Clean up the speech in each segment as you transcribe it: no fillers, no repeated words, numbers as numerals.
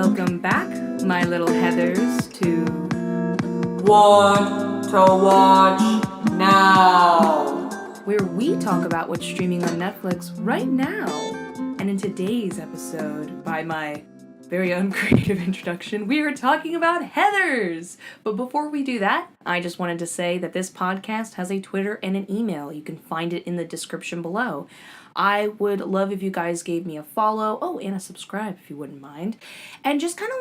Welcome back, my little Heathers, to Want to Watch Now, where we talk about what's streaming on Netflix right now. And in today's episode, by my very uncreative introduction, we are talking about Heathers. But before we do that, I just wanted to say that this podcast has a Twitter and an email. You can find it in the description below. I would love if you guys gave me a follow, and a subscribe if you wouldn't mind. And just kind of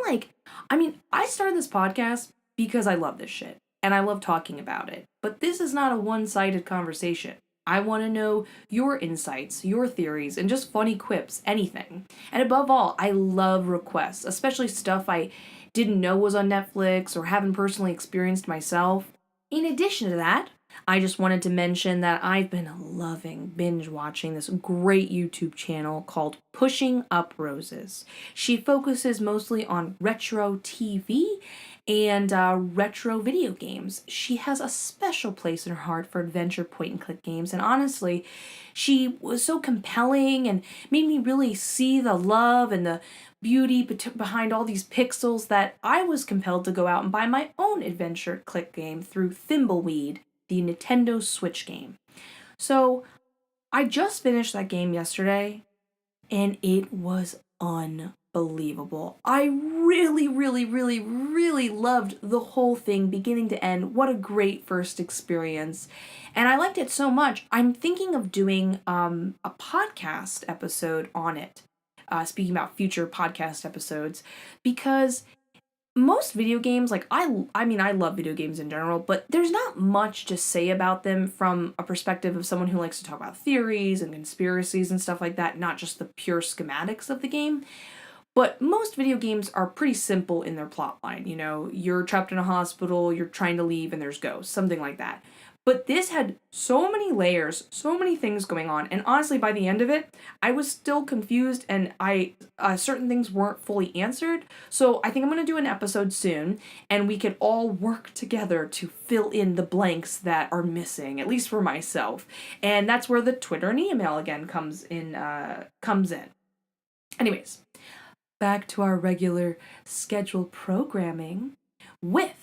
I started this podcast because I love this shit, and I love talking about it. But this is not a one-sided conversation. I want to know your insights, your theories, and just funny quips, anything. And above all, I love requests, especially stuff I didn't know was on Netflix or haven't personally experienced myself. In addition to that, I just wanted to mention that I've been loving binge watching this great YouTube channel called Pushing Up Roses. She focuses mostly on retro TV and retro video games. She has a special place in her heart for adventure point-and-click games, and honestly, she was so compelling and made me really see the love and the beauty behind all these pixels that I was compelled to go out and buy my own adventure click game through Thimbleweed, the Nintendo Switch game. So, I just finished that game yesterday, and it was unbelievable. I really, really, really, really loved the whole thing, beginning to end. What a great first experience. And I liked it so much, I'm thinking of doing a podcast episode on it. Speaking about future podcast episodes, because most video games, I love video games in general, but there's not much to say about them from a perspective of someone who likes to talk about theories and conspiracies and stuff like that, not just the pure schematics of the game. But most video games are pretty simple in their plot line. You know, you're trapped in a hospital, you're trying to leave, and there's ghosts, something like that. But this had so many layers, so many things going on, and honestly, by the end of it, I was still confused, and certain things weren't fully answered. So I think I'm going to do an episode soon, and we could all work together to fill in the blanks that are missing, at least for myself. And that's where the Twitter and email again comes in. Anyways, back to our regular scheduled programming with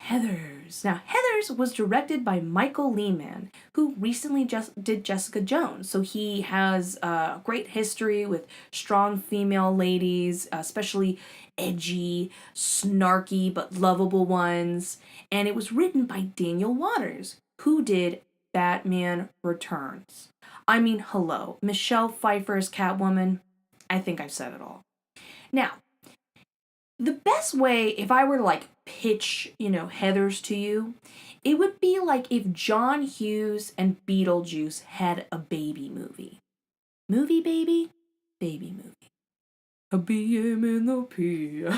Heathers. Now, Heathers was directed by Michael Lehman, who recently just did Jessica Jones. So he has a great history with strong female ladies, especially edgy, snarky, but lovable ones. And it was written by Daniel Waters, who did Batman Returns. I mean, hello, Michelle Pfeiffer's Catwoman. I think I've said it all. Now, the best way, if I were to pitch, Heathers to you, it would be like if John Hughes and Beetlejuice had a baby movie. Movie baby? Baby movie. A BM in the PM.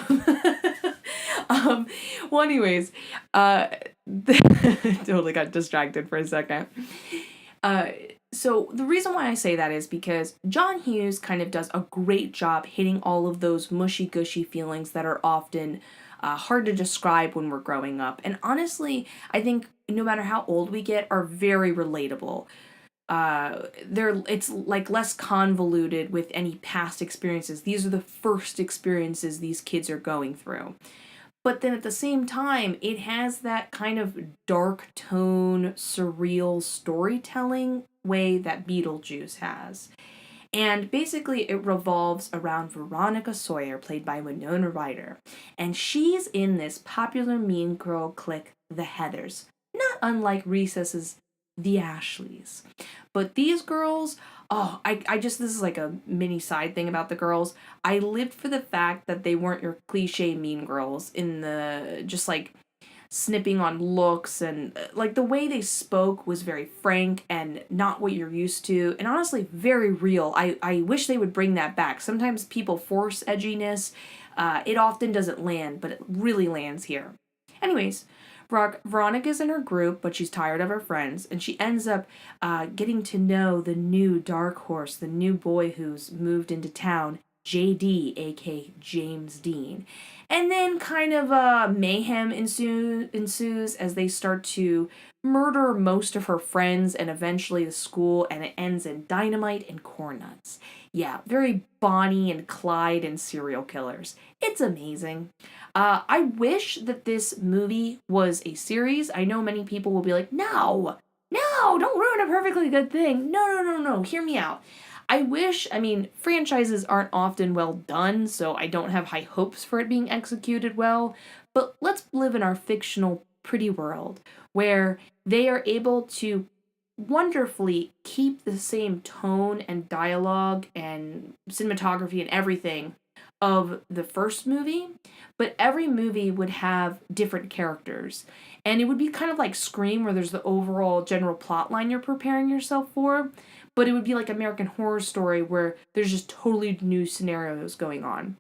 Well, anyways, totally got distracted for a second. So the reason why I say that is because John Hughes kind of does a great job hitting all of those mushy-gushy feelings that are often hard to describe when we're growing up. And honestly, I think no matter how old we get, are very relatable. It's less convoluted with any past experiences. These are the first experiences these kids are going through. But then at the same time, it has that kind of dark tone, surreal storytelling way that Beetlejuice has. And basically it revolves around Veronica Sawyer, played by Winona Ryder. And she's in this popular mean girl clique, the Heathers. Not unlike Recess's The Ashleys. But these girls, this is like a mini side thing about the girls. I lived for the fact that they weren't your cliche mean girls in the, just snipping on looks, and the way they spoke was very frank and not what you're used to, and honestly very real. I wish they would bring that back. Sometimes people force edginess. It often doesn't land, but it really lands here. Anyways, Veronica's in her group, but she's tired of her friends, and she ends up getting to know the new dark horse, the new boy who's moved into town, J.D., aka James Dean. And then kind of mayhem ensues as they start to murder most of her friends and eventually the school, and it ends in dynamite and cornnuts. Yeah, very Bonnie and Clyde and serial killers. It's amazing. I wish that this movie was a series. I know many people will be like, no, don't ruin a perfectly good thing. No, hear me out. Franchises aren't often well done, so I don't have high hopes for it being executed well, but let's live in our fictional pretty world where they are able to wonderfully keep the same tone and dialogue and cinematography and everything of the first movie, but every movie would have different characters. And it would be kind of like Scream, where there's the overall general plot line you're preparing yourself for, but it would be like American Horror Story, where there's just totally new scenarios going on.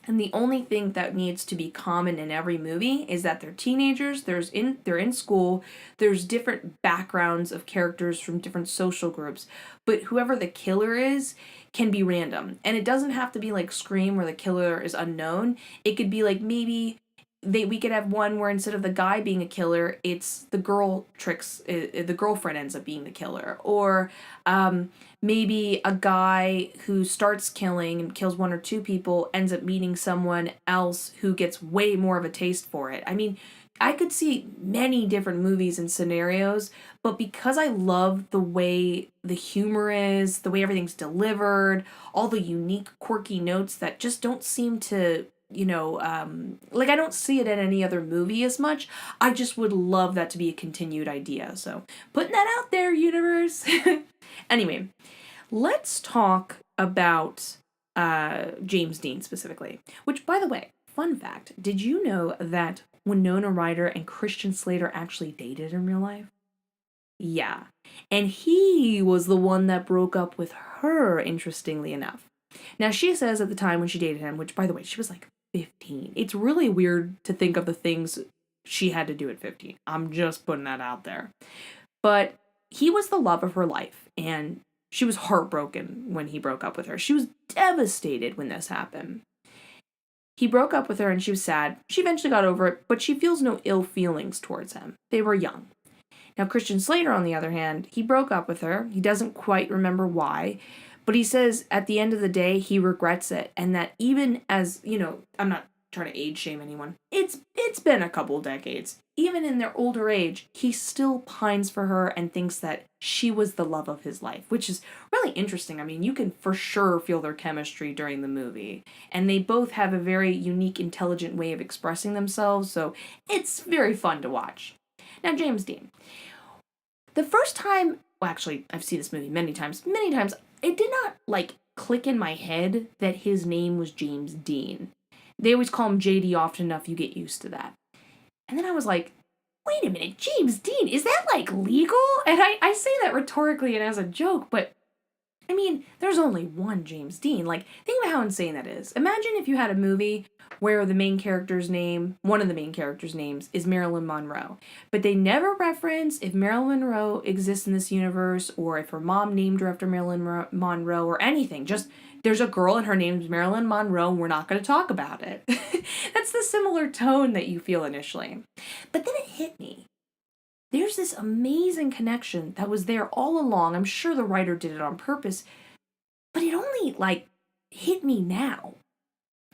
And the only thing that needs to be common in every movie is that they're teenagers, they're in school, there's different backgrounds of characters from different social groups, but whoever the killer is can be random. And it doesn't have to be like Scream where the killer is unknown. It could be like maybe we could have one where instead of the guy being a killer, it's the the girlfriend ends up being the killer. Or maybe a guy who starts killing and kills one or two people ends up meeting someone else who gets way more of a taste for it. I mean, I could see many different movies and scenarios, but because I love the way the humor is, the way everything's delivered, all the unique, quirky notes that just don't seem to, I don't see it in any other movie as much. I just would love that to be a continued idea. So, putting that out there, universe. Anyway, let's talk about James Dean specifically. Which, by the way, fun fact, did you know that Winona Ryder and Christian Slater actually dated in real life? Yeah. And he was the one that broke up with her, interestingly enough. Now, she says at the time when she dated him, which, by the way, she was like 15. It's really weird to think of the things she had to do at 15. I'm just putting that out there. But he was the love of her life, and she was heartbroken when he broke up with her. She was devastated when this happened. He broke up with her and she was sad. She eventually got over it, but she feels no ill feelings towards him. They were young. Now, Christian Slater, on the other hand, he broke up with her. He doesn't quite remember why, but he says at the end of the day, he regrets it. And that even as, I'm not trying to age shame anyone. It's been a couple decades. Even in their older age, he still pines for her and thinks that she was the love of his life, which is really interesting. I mean, you can for sure feel their chemistry during the movie. And they both have a very unique, intelligent way of expressing themselves, so it's very fun to watch. Now, James Dean. The first time, well, actually, I've seen this movie many times, it did not, click in my head that his name was James Dean. They always call him J.D. often enough, you get used to that. And then I was like, wait a minute, James Dean, is that, legal? And I say that rhetorically and as a joke, but, I mean, there's only one James Dean. Think about how insane that is. Imagine if you had a movie where one of the main characters' names, is Marilyn Monroe. But they never reference if Marilyn Monroe exists in this universe or if her mom named her after Marilyn Monroe or anything. Just, there's a girl and her name's Marilyn Monroe and we're not going to talk about it. That's the similar tone that you feel initially. But then it hit me. There's this amazing connection that was there all along. I'm sure the writer did it on purpose. But it only, hit me now.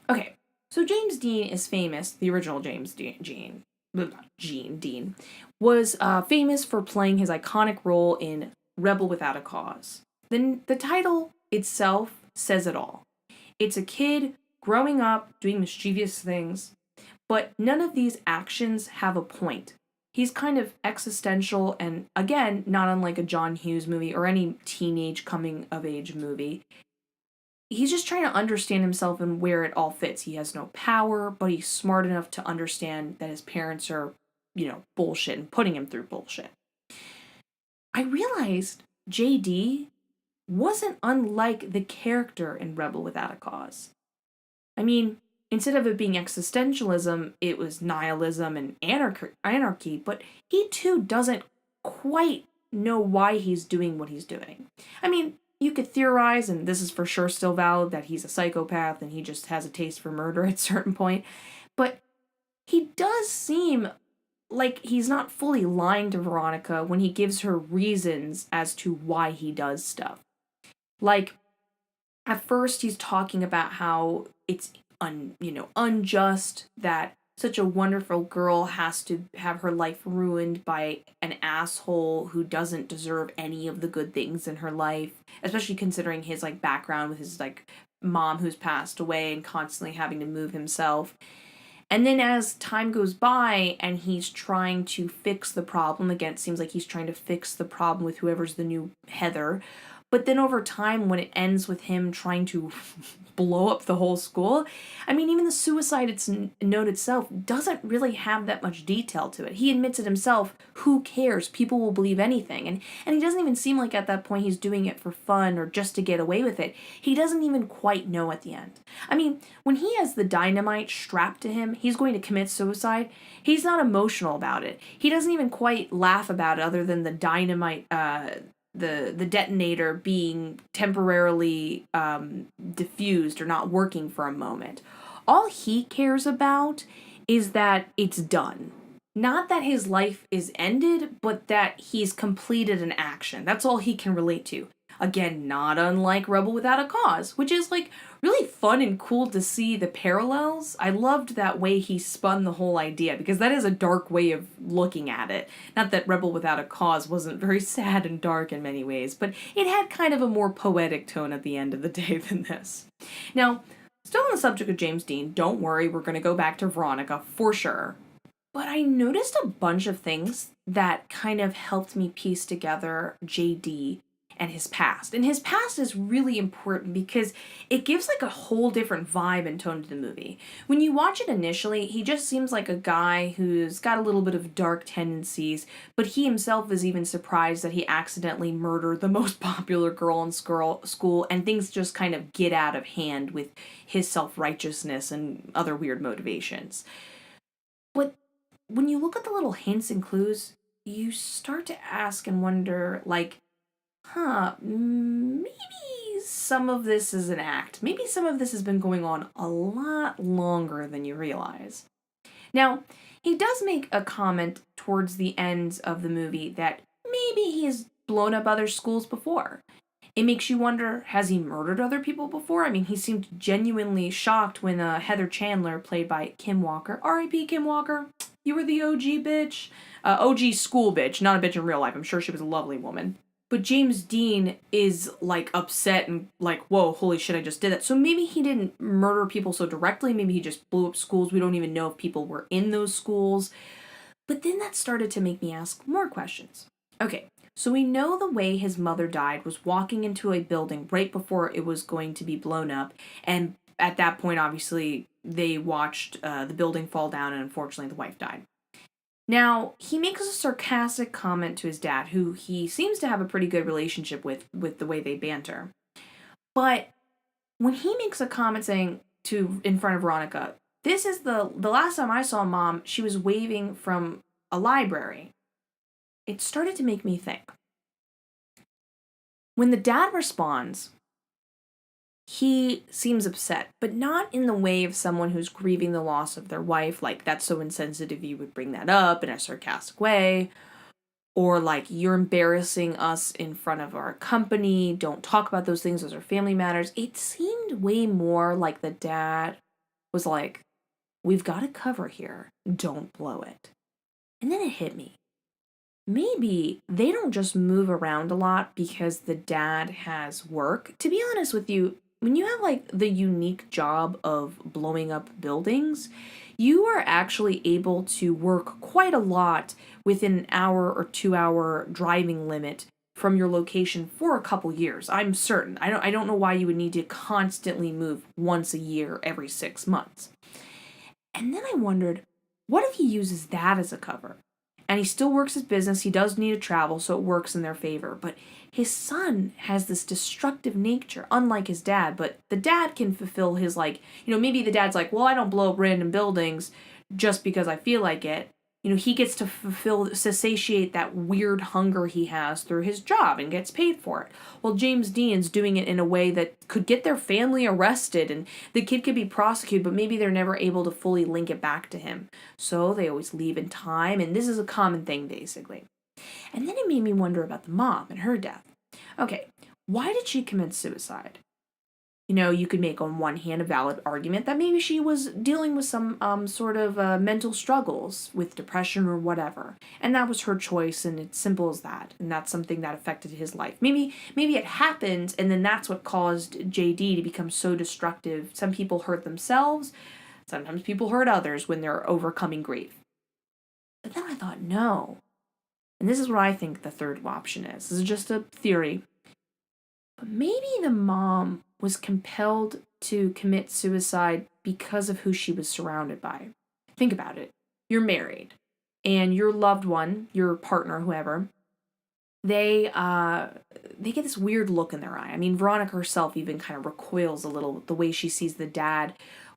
Okay. So James Dean is famous, the original James Dean, was famous for playing his iconic role in Rebel Without a Cause. Then the title itself says it all. It's a kid growing up, doing mischievous things, but none of these actions have a point. He's kind of existential and, again, not unlike a John Hughes movie or any teenage coming-of-age movie. He's just trying to understand himself and where it all fits. He has no power, but he's smart enough to understand that his parents are, bullshit and putting him through bullshit. I realized J.D. wasn't unlike the character in Rebel Without a Cause. I mean, instead of it being existentialism, it was nihilism and anarchy, but he too doesn't quite know why he's doing what he's doing. I mean, you could theorize, and this is for sure still valid, that he's a psychopath and he just has a taste for murder at a certain point. But he does seem like he's not fully lying to Veronica when he gives her reasons as to why he does stuff. Like, at first he's talking about how it's unjust that such a wonderful girl has to have her life ruined by an asshole who doesn't deserve any of the good things in her life, especially considering his like background with his like mom who's passed away and constantly having to move himself. And then as time goes by and he's trying to fix the problem, again, it seems like he's trying to fix the problem with whoever's the new Heather. But then over time, when it ends with him trying to blow up the whole school, I mean, even the suicide note itself doesn't really have that much detail to it. He admits it himself. Who cares? People will believe anything. And he doesn't even seem like at that point he's doing it for fun or just to get away with it. He doesn't even quite know at the end. I mean, when he has the dynamite strapped to him, he's going to commit suicide. He's not emotional about it. He doesn't even quite laugh about it other than the dynamite, the detonator being temporarily diffused or not working for a moment. All he cares about is that it's done. Not that his life is ended, but that he's completed an action. That's all he can relate to. Again, not unlike Rebel Without a Cause, which is like really fun and cool to see the parallels. I loved that way he spun the whole idea because that is a dark way of looking at it. Not that Rebel Without a Cause wasn't very sad and dark in many ways, but it had kind of a more poetic tone at the end of the day than this. Now, still on the subject of James Dean, don't worry, we're going to go back to Veronica for sure. But I noticed a bunch of things that kind of helped me piece together J.D. and his past. And his past is really important because it gives like a whole different vibe and tone to the movie. When you watch it initially, he just seems like a guy who's got a little bit of dark tendencies, but he himself is even surprised that he accidentally murdered the most popular girl in school, and things just kind of get out of hand with his self-righteousness and other weird motivations. But when you look at the little hints and clues, you start to ask and wonder, like, maybe some of this is an act. Maybe some of this has been going on a lot longer than you realize. Now, he does make a comment towards the end of the movie that maybe he has blown up other schools before. It makes you wonder, has he murdered other people before? I mean, he seemed genuinely shocked when Heather Chandler, played by Kim Walker, R.I.P. Kim Walker, you were the OG bitch. OG school bitch, not a bitch in real life. I'm sure she was a lovely woman. But James Dean is, like, upset and, like, whoa, holy shit, I just did that. So maybe he didn't murder people so directly. Maybe he just blew up schools. We don't even know if people were in those schools. But then that started to make me ask more questions. Okay, so we know the way his mother died was walking into a building right before it was going to be blown up. And at that point, obviously, they watched the building fall down, and unfortunately, the wife died. Now, he makes a sarcastic comment to his dad, who he seems to have a pretty good relationship with the way they banter. But when he makes a comment saying in front of Veronica, this is the last time I saw Mom, she was waving from a library. It started to make me think. When the dad responds, he seems upset, but not in the way of someone who's grieving the loss of their wife, like, that's so insensitive you would bring that up in a sarcastic way, or like, you're embarrassing us in front of our company, don't talk about those things, those are family matters. It seemed way more like the dad was like, we've got a cover here, don't blow it. And then it hit me. Maybe they don't just move around a lot because the dad has work. To be honest with you, when you have like the unique job of blowing up buildings, you are actually able to work quite a lot within an hour or 2 hour driving limit from your location for a couple years. I'm certain. I don't know why you would need to constantly move once a year every 6 months. And then I wondered, what if he uses that as a cover? And he still works his business. He does need to travel, so it works in their favor. But his son has this destructive nature, unlike his dad. But the dad can fulfill his, like, maybe the dad's like, well, I don't blow up random buildings just because I feel like it. he gets to satiate that weird hunger he has through his job and gets paid for it. Well, James Dean's doing it in a way that could get their family arrested and the kid could be prosecuted, but maybe they're never able to fully link it back to him. So they always leave in time, and this is a common thing, basically. And then it made me wonder about the mom and her death. Okay, why did she commit suicide? You could make on one hand a valid argument that maybe she was dealing with some sort of mental struggles with depression or whatever. And that was her choice, and it's simple as that. And that's something that affected his life. Maybe it happened, and then that's what caused JD to become so destructive. Some people hurt themselves. Sometimes people hurt others when they're overcoming grief. But then I thought, no. And this is what I think the third option is. This is just a theory. But maybe the mom was compelled to commit suicide because of who she was surrounded by. Think about it. You're married, and your loved one, your partner, whoever, they get this weird look in their eye. I mean, Veronica herself even kind of recoils a little the way she sees the dad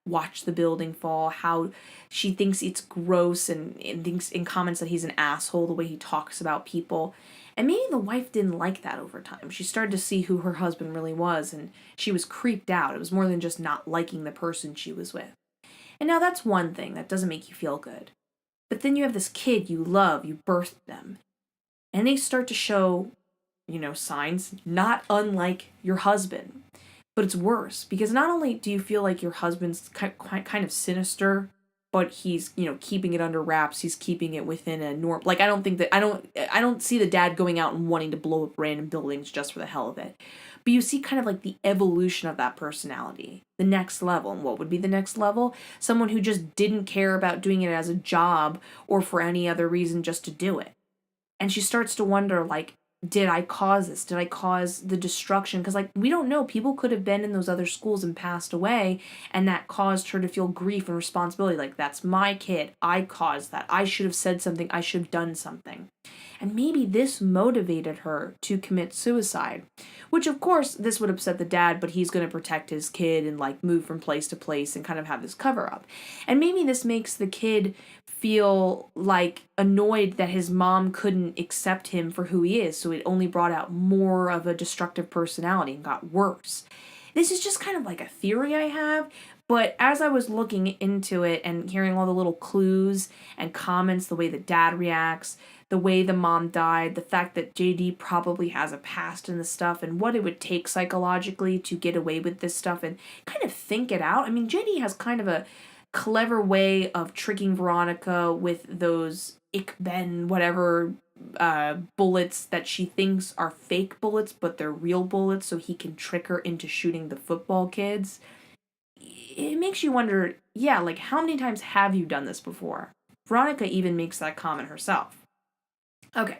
watch the building fall, how she thinks it's gross and thinks in comments that he's an asshole, the way he talks about people. And maybe the wife didn't like that over time. She started to see who her husband really was, and she was creeped out. It was more than just not liking the person she was with. And now that's one thing that doesn't make you feel good. But then you have this kid you love, you birthed them, and they start to show, signs not unlike your husband. But it's worse, because not only do you feel like your husband's kind of sinister, but he's, keeping it under wraps. He's keeping it within a norm. Like, I don't see the dad going out and wanting to blow up random buildings just for the hell of it. But you see kind of like the evolution of that personality, the next level. And what would be the next level? Someone who just didn't care about doing it as a job or for any other reason, just to do it. And she starts to wonder, like, did I cause this? Did I cause the destruction? Because, we don't know. People could have been in those other schools and passed away, and that caused her to feel grief and responsibility. Like, that's my kid. I caused that. I should have said something. I should have done something. And maybe this motivated her to commit suicide, which, of course, this would upset the dad, but he's going to protect his kid and, move from place to place and kind of have this cover up. And maybe this makes the kid feel annoyed that his mom couldn't accept him for who he is, so it only brought out more of a destructive personality and got worse. This is just kind of like a theory I have, but as I was looking into it and hearing all the little clues and comments, the way the dad reacts, the way the mom died, the fact that JD probably has a past in this stuff, and what it would take psychologically to get away with this stuff and kind of think it out. I mean, JD has kind of a clever way of tricking Veronica with those whatever bullets that she thinks are fake bullets, but they're real bullets, so he can trick her into shooting the football kids. It makes you wonder, how many times have you done this before? Veronica even makes that comment herself. Okay,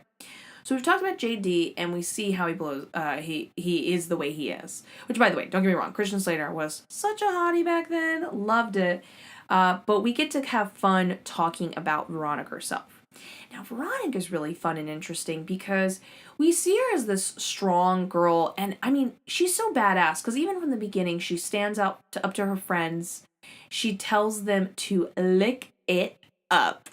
so we've talked about JD, and we see how he blows. He is the way he is. Which, by the way, don't get me wrong, Christian Slater was such a hottie back then. Loved it. But we get to have fun talking about Veronica herself. Now, Veronica's really fun and interesting because we see her as this strong girl, and I mean, she's so badass because even from the beginning, she stands up to her friends. She tells them to lick it up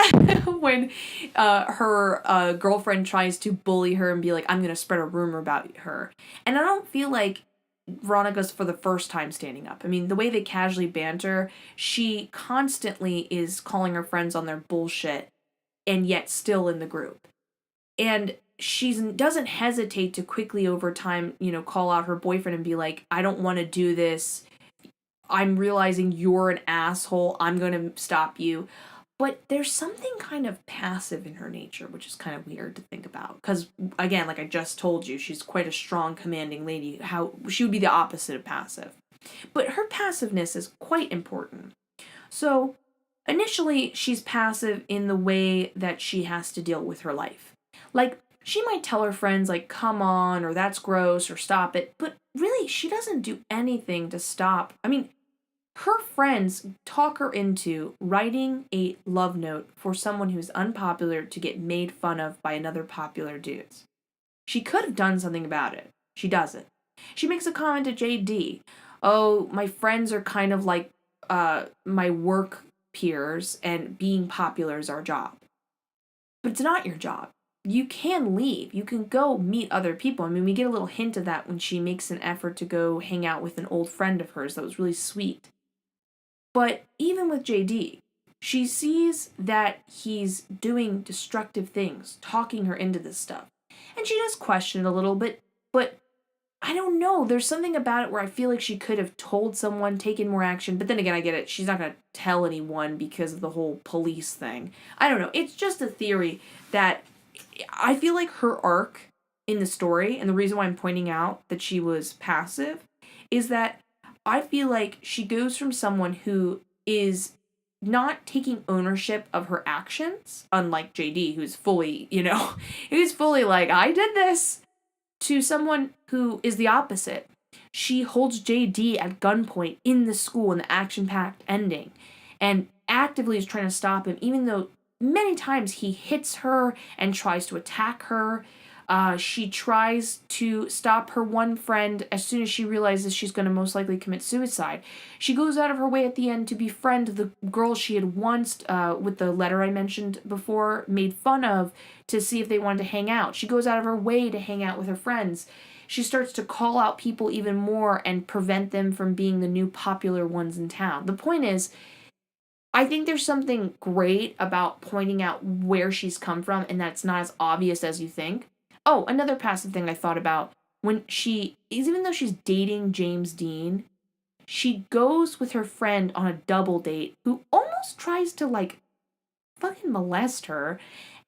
when her girlfriend tries to bully her and be like, I'm going to spread a rumor about her. And I don't feel like Veronica's for the first time standing up. I mean, the way they casually banter, she constantly is calling her friends on their bullshit and yet still in the group. And she doesn't hesitate to quickly over time, call out her boyfriend and be like, I don't want to do this. I'm realizing you're an asshole. I'm going to stop you. But there's something kind of passive in her nature, which is kind of weird to think about. Because, again, like I just told you, she's quite a strong, commanding lady. How she would be the opposite of passive. But her passiveness is quite important. So, initially, she's passive in the way that she has to deal with her life. Like, she might tell her friends, come on, or that's gross, or stop it. But really, she doesn't do anything to stop. I mean, her friends talk her into writing a love note for someone who's unpopular to get made fun of by another popular dude. She could have done something about it. She doesn't. She makes a comment to JD. Oh, my friends are kind of like my work peers, and being popular is our job. but it's not your job. You can leave. You can go meet other people. I mean, we get a little hint of that when she makes an effort to go hang out with an old friend of hers that was really sweet. But even with JD, she sees that he's doing destructive things, talking her into this stuff. And she does question it a little bit, but I don't know. There's something about it where I feel like she could have told someone, taken more action. But then again, I get it. She's not going to tell anyone because of the whole police thing. I don't know. It's just a theory that I feel like her arc in the story, and the reason why I'm pointing out that she was passive, is that I feel like she goes from someone who is not taking ownership of her actions, unlike JD, who's fully, who's fully like, I did this, to someone who is the opposite. She holds JD at gunpoint in the school in the action-packed ending, and actively is trying to stop him, even though many times he hits her and tries to attack her. She tries to stop her one friend as soon as she realizes she's going to most likely commit suicide. She goes out of her way at the end to befriend the girl she had once, with the letter I mentioned before, made fun of, to see if they wanted to hang out. She goes out of her way to hang out with her friends. She starts to call out people even more and prevent them from being the new popular ones in town. The point is, I think there's something great about pointing out where she's come from and that it's not as obvious as you think. Oh, another passive thing I thought about, when even though she's dating James Dean, she goes with her friend on a double date who almost tries to, fucking molest her,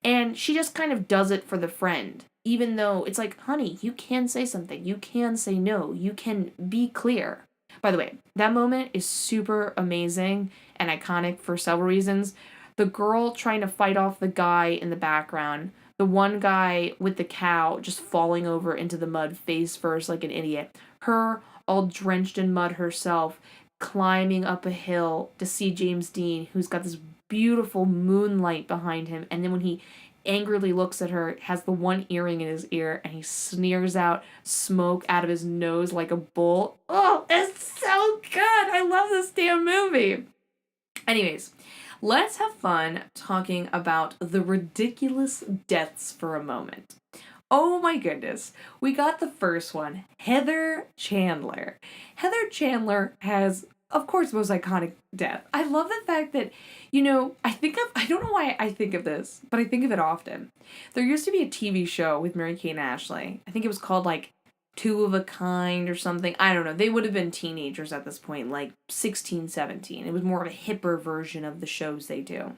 and she just kind of does it for the friend. Even though it's like, honey, you can say something. You can say no. You can be clear. By the way, that moment is super amazing and iconic for several reasons. The girl trying to fight off the guy in the background, the one guy with the cow just falling over into the mud face first like an idiot, her all drenched in mud herself, climbing up a hill to see James Dean, who's got this beautiful moonlight behind him, and then when he angrily looks at her, has the one earring in his ear, and he sneers out smoke out of his nose like a bull. Oh, it's so good! I love this damn movie! Anyways, let's have fun talking about the ridiculous deaths for a moment. Oh my goodness. We got the first one, Heather Chandler. Heather Chandler has, of course, the most iconic death. I love the fact that, I don't know why I think of this, but I think of it often. There used to be a TV show with Mary-Kate and Ashley. I think it was called, Two of a Kind or something. I don't know. They would have been teenagers at this point, 16, 17. It was more of a hipper version of the shows they do.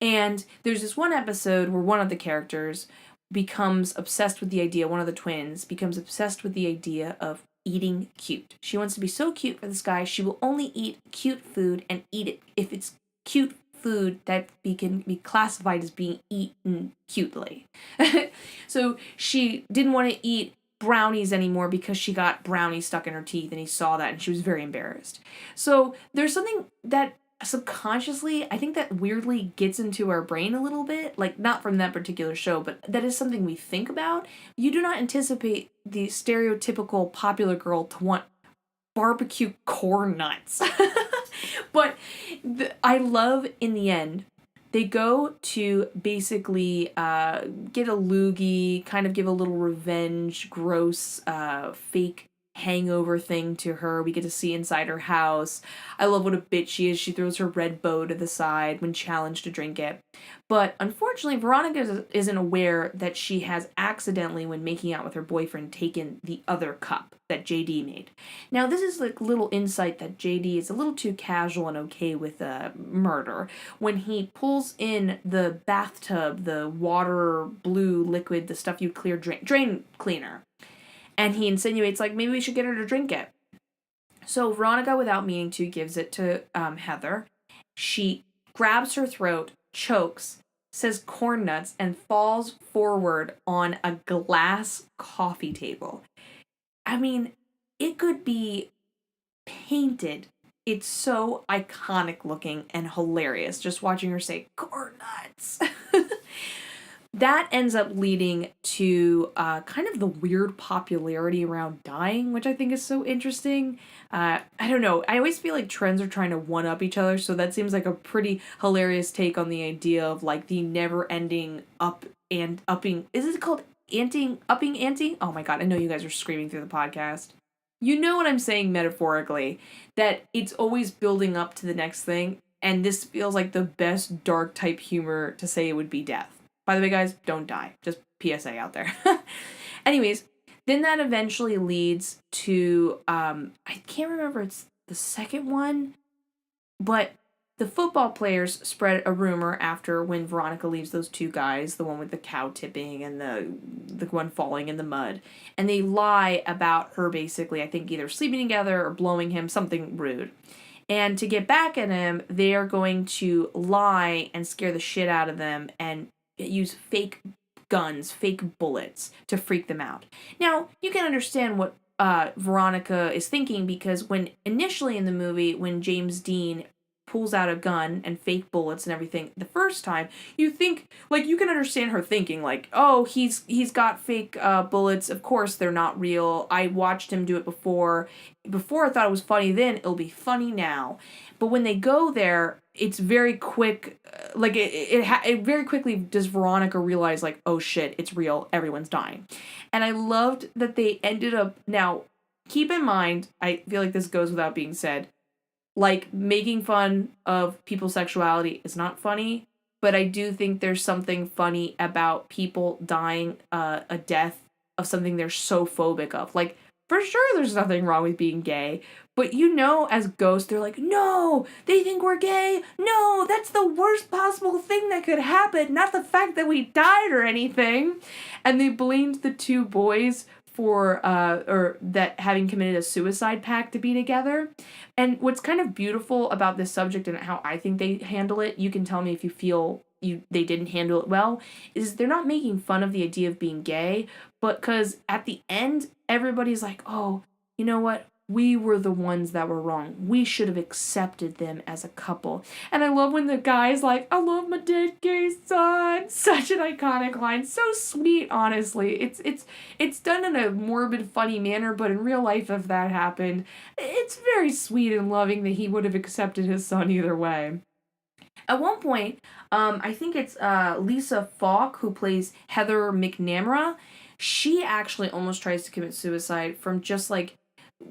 And there's this one episode where one of the characters becomes obsessed with the idea, one of the twins becomes obsessed with the idea of eating cute. She wants to be so cute for this guy, she will only eat cute food and eat it if it's cute food that can be classified as being eaten cutely. So she didn't want to eat brownies anymore because she got brownies stuck in her teeth, and he saw that and she was very embarrassed. So there's something that subconsciously, I think that weirdly gets into our brain a little bit, not from that particular show, but that is something we think about. You do not anticipate the stereotypical popular girl to want barbecue corn nuts. But I love, in the end, they go to basically get a loogie, kind of give a little revenge, gross, fake hangover thing to her. We get to see inside her house. I love what a bitch she is. She throws her red bow to the side when challenged to drink it. But unfortunately, Veronica isn't aware that she has accidentally, when making out with her boyfriend, taken the other cup that JD made. Now, this is little insight that JD is a little too casual and okay with murder. When he pulls in the bathtub, the water blue liquid, the stuff you clear drain cleaner, and he insinuates, maybe we should get her to drink it. So Veronica, without meaning to, gives it to Heather. She grabs her throat, chokes, says corn nuts, and falls forward on a glass coffee table. I mean, it could be painted. It's so iconic looking and hilarious just watching her say corn nuts. that ends up leading to kind of the weird popularity around dying, which I think is so interesting. I don't know. I always feel like trends are trying to one-up each other, so that seems like a pretty hilarious take on the idea of like the never-ending up and upping. Is it called anting? Upping ante? Oh my god! I know you guys are screaming through the podcast. You know what I'm saying metaphorically, that it's always building up to the next thing, and this feels like the best dark type humor to say it would be death. By the way, guys, don't die. Just PSA out there. Anyways, then that eventually leads to, I can't remember, it's the second one, but the football players spread a rumor after when Veronica leaves those two guys, the one with the cow tipping and the one falling in the mud, and they lie about her basically, I think, either sleeping together or blowing him, something rude. And to get back at him, they are going to lie and scare the shit out of them and use fake guns, fake bullets to freak them out. Now, you can understand what Veronica is thinking, because when initially in the movie, when James Dean pulls out a gun and fake bullets and everything the first time, you think, like, you can understand her thinking, like, oh, he's got fake bullets, of course they're not real, I watched him do it before I thought it was funny then, it'll be funny now. But when they go there, it's very quick, like, it very quickly does Veronica realize, like, oh shit, it's real, everyone's dying. And I loved that they ended up, now, keep in mind, I feel like this goes without being said, like, making fun of people's sexuality is not funny, but I do think there's something funny about people dying a death of something they're so phobic of. Like, for sure there's nothing wrong with being gay, but as ghosts, they're like, no, they think we're gay. No, that's the worst possible thing that could happen, not the fact that we died or anything. And they blamed the two boys for or that having committed a suicide pact to be together. And what's kind of beautiful about this subject and how I think they handle it, you can tell me if you feel they didn't handle it well, is they're not making fun of the idea of being gay, but because at the end everybody's like, oh, you know what? We were the ones that were wrong. We should have accepted them as a couple. And I love when the guy's like, I love my dead gay son. Such an iconic line. So sweet, honestly. It's done in a morbid, funny manner, but in real life, if that happened, it's very sweet and loving that he would have accepted his son either way. At one point, I think it's Lisa Falk, who plays Heather McNamara. She actually almost tries to commit suicide from just like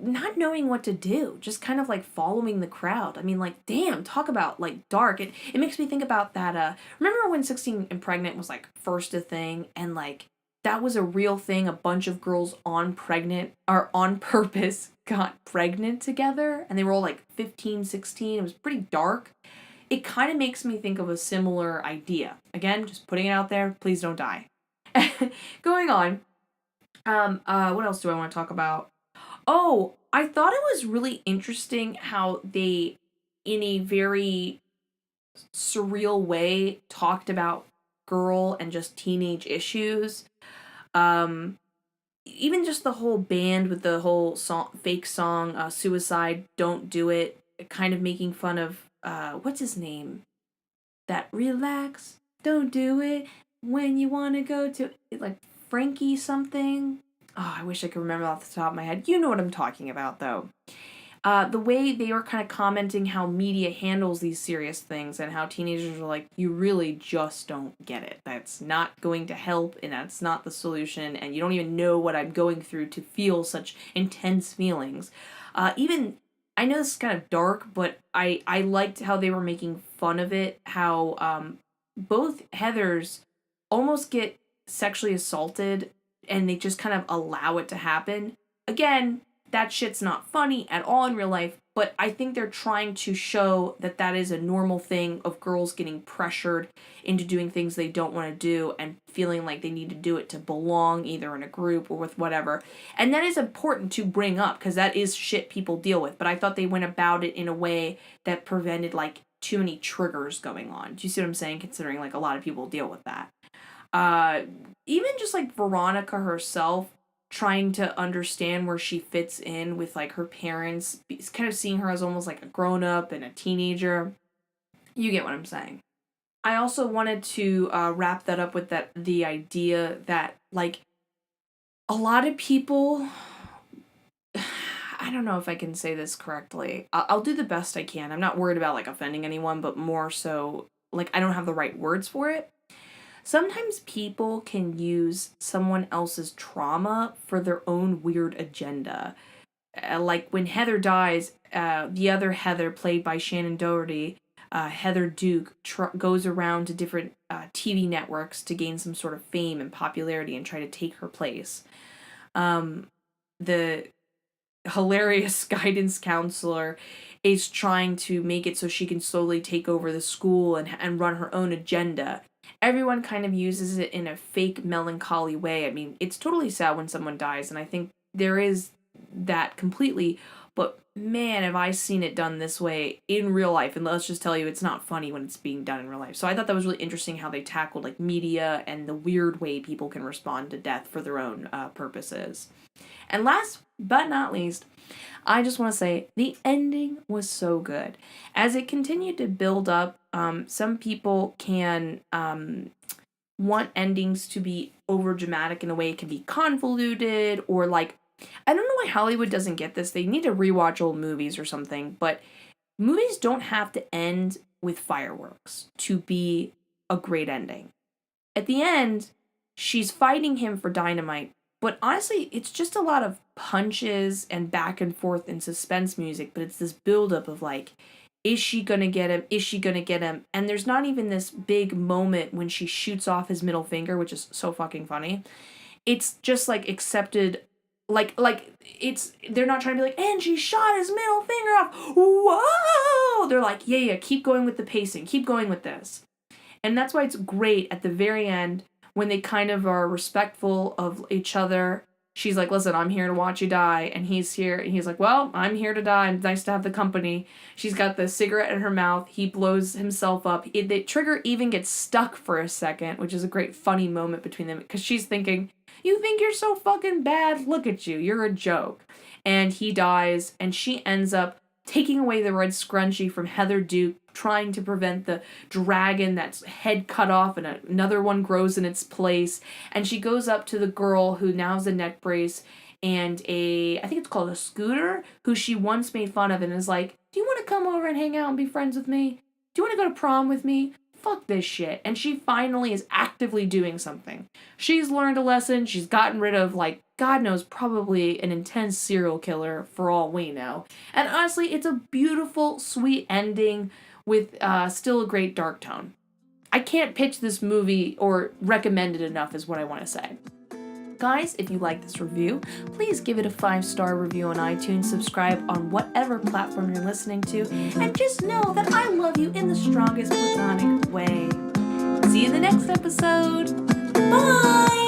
not knowing what to do, just kind of like following the crowd. I mean, like, damn, talk about like dark. It makes me think about that. Remember when 16 and Pregnant was like first a thing, and like that was a real thing. A bunch of girls on purpose got pregnant together, and they were all like 15, 16. It was pretty dark. It kind of makes me think of a similar idea. Again, just putting it out there. Please don't die. Going on. What else do I want to talk about? Oh, I thought it was really interesting how they, in a very surreal way, talked about girl and just teenage issues. Even just the whole band with the whole fake song, Suicide, Don't Do It, kind of making fun of, what's his name? That relax, don't do it when you want to go to, like, Frankie something. Oh, I wish I could remember off the top of my head. You know what I'm talking about, though. The way they were kind of commenting how media handles these serious things and how teenagers are like, you really just don't get it. That's not going to help, and that's not the solution, and you don't even know what I'm going through to feel such intense feelings. Even, I know this is kind of dark, but I liked how they were making fun of it, how both Heathers almost get sexually assaulted and they just kind of allow it to happen. Again, that shit's not funny at all in real life, but I think they're trying to show that that is a normal thing of girls getting pressured into doing things they don't want to do and feeling like they need to do it to belong either in a group or with whatever. And that is important to bring up because that is shit people deal with, but I thought they went about it in a way that prevented like too many triggers going on. Do you see what I'm saying? Considering like a lot of people deal with that. Even just like Veronica herself trying to understand where she fits in with like her parents, kind of seeing her as almost like a grown-up and a teenager. You get what I'm saying. I also wanted to wrap that up with the idea that, like, a lot of people, I don't know if I can say this correctly. I'll do the best I can. I'm not worried about, like, offending anyone, but more so, like, I don't have the right words for it. Sometimes people can use someone else's trauma for their own weird agenda. Like when Heather dies, the other Heather, played by Shannen Doherty, Heather Duke, goes around to different TV networks to gain some sort of fame and popularity and try to take her place. The hilarious guidance counselor is trying to make it so she can slowly take over the school and run her own agenda. Everyone kind of uses it in a fake melancholy way. I mean, it's totally sad when someone dies, and I think there is that completely, but man, have I seen it done this way in real life, and let's just tell you, it's not funny when it's being done in real life. So I thought that was really interesting how they tackled, like, media and the weird way people can respond to death for their own purposes. And last but not least, I just want to say the ending was so good. As it continued to build up, some people can want endings to be over dramatic in a way it can be convoluted, or like, I don't know why Hollywood doesn't get this. They need to rewatch old movies or something, but movies don't have to end with fireworks to be a great ending. At the end, she's fighting him for dynamite, but honestly, it's just a lot of punches and back and forth and suspense music, but it's this buildup of, like, is she gonna get him? Is she gonna get him? And there's not even this big moment when she shoots off his middle finger, which is so fucking funny. It's just, like, accepted, like it's, they're not trying to be like, and she shot his middle finger off. Whoa! They're like, yeah, keep going with the pacing. Keep going with this. And that's why it's great at the very end when they kind of are respectful of each other. She's like, listen, I'm here to watch you die. And he's here, and he's like, well, I'm here to die. It's nice to have the company. She's got the cigarette in her mouth. He blows himself up. The trigger even gets stuck for a second, which is a great funny moment between them, because she's thinking, you think you're so fucking bad? Look at you. You're a joke. And he dies, and she ends up taking away the red scrunchie from Heather Duke, trying to prevent the dragon that's head cut off, and another one grows in its place. And she goes up to the girl who now has a neck brace and I think it's called a scooter, who she once made fun of, and is like, do you want to come over and hang out and be friends with me? Do you want to go to prom with me? Fuck this shit. And she finally is actively doing something. She's learned a lesson. She's gotten rid of, like, God knows, probably an intense serial killer for all we know. And honestly, it's a beautiful, sweet ending with still a great dark tone. I can't pitch this movie or recommend it enough is what I want to say. Guys, if you like this review, please give it a 5-star review on iTunes, subscribe on whatever platform you're listening to, and just know that I love you in the strongest platonic way. See you in the next episode. Bye!